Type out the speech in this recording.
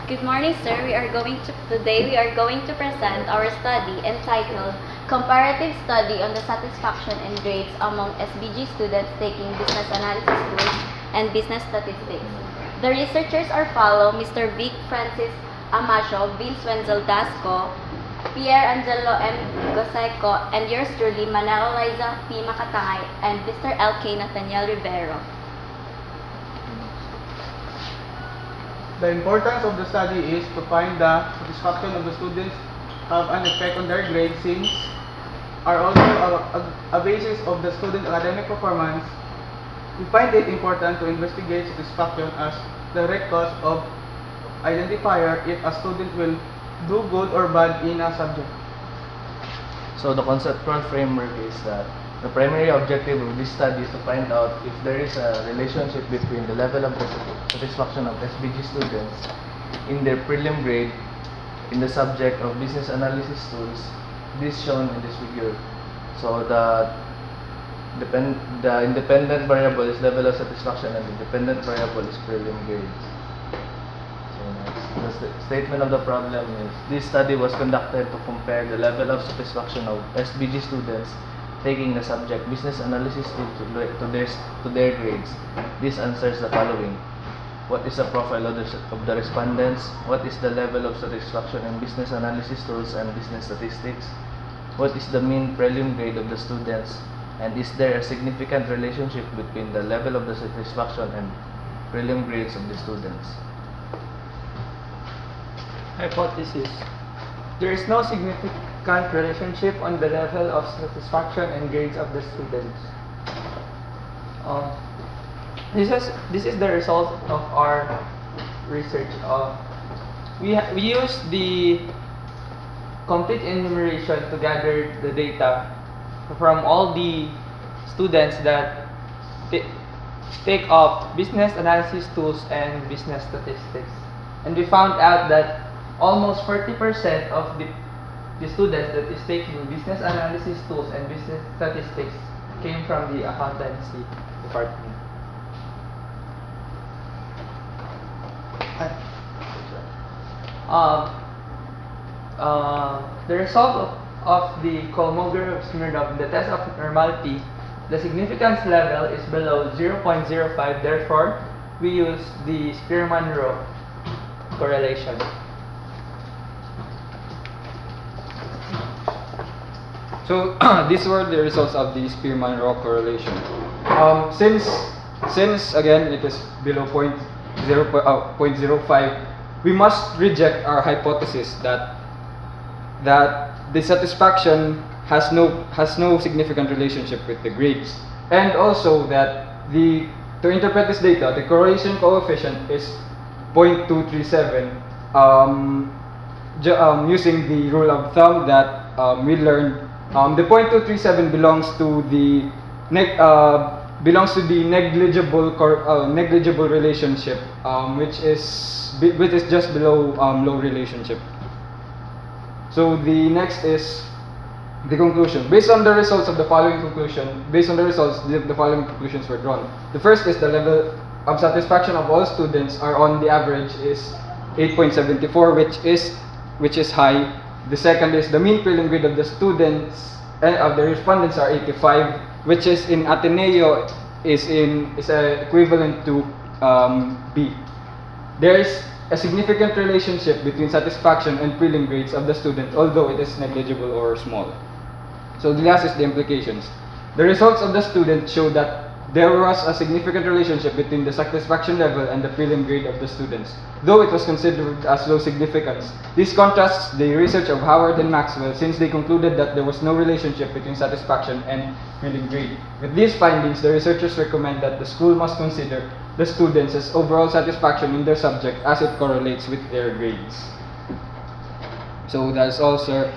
Good morning, sir. Today we are going to present our study entitled Comparative Study on the Satisfaction and Grades Among SBG Students Taking Business Analysis Course and Business Statistics. The researchers are follow Mr. Vic Francis Amacho, Vince Wenzel Dasco, Pierre Angelo M. Goseco, and yours truly, Manalo Liza P. Makatangay, and Mr. L.K. Nathaniel Rivero. The importance of the study is to find the satisfaction of the students have an effect on their grades since are also a basis of the student academic performance. We find it important to investigate satisfaction as the direct cause of identifier if a student will do good or bad in a subject. So the conceptual framework is that the primary objective of this study is to find out if there is a relationship between the level of satisfaction of SBG students in their prelim grade in the subject of business analysis tools, this shown in this figure. So the independent variable is level of satisfaction and the dependent variable is prelim grades. So next, the statement of the problem is this study was conducted to compare the level of satisfaction of SBG students taking the subject business analysis to their grades. This answers the following. What is the profile of the respondents? What is the level of satisfaction in business analysis tools and business statistics? What is the mean prelim grade of the students? And is there a significant relationship between the level of the satisfaction and prelim grades of the students? Hypothesis. There is no significant relationship on the level of satisfaction and grades of the students. This is the result of our research. We use the complete enumeration to gather the data from all the students that take up business analysis tools and business statistics. And we found out that almost 40% of the students that is taking business analysis tools and business statistics came from the accountancy department. The result of the Kolmogorov Smirnov, the test of normality, the significance level is below 0.05. Therefore, we use the Spearman-Rho correlation. So these were the results of the Spearman-Rho correlation. Since again it is below 0.05, we must reject our hypothesis that the satisfaction has no significant relationship with the grades, and also that to interpret this data, the correlation coefficient is 0.237. Using the rule of thumb that we learned. The 0.237 belongs to the negligible relationship, which is just below low relationship. So the next is the conclusion. Based on the results, the following conclusions were drawn. The first is the level of satisfaction of all students are on the average is 8.74, which is high. The second is the mean prelim grade of the students and of the respondents are 85, which is in Ateneo is equivalent to B. There is a significant relationship between satisfaction and prelim grades of the student, although it is negligible or small. So the last is the implications. The results of the student show that there was a significant relationship between the satisfaction level and the prelim grade of the students, though it was considered as low significance. This contrasts the research of Howard and Maxwell, since they concluded that there was no relationship between satisfaction and prelim grade. With these findings, the researchers recommend that the school must consider the students' overall satisfaction in their subject as it correlates with their grades. So that's all, sir.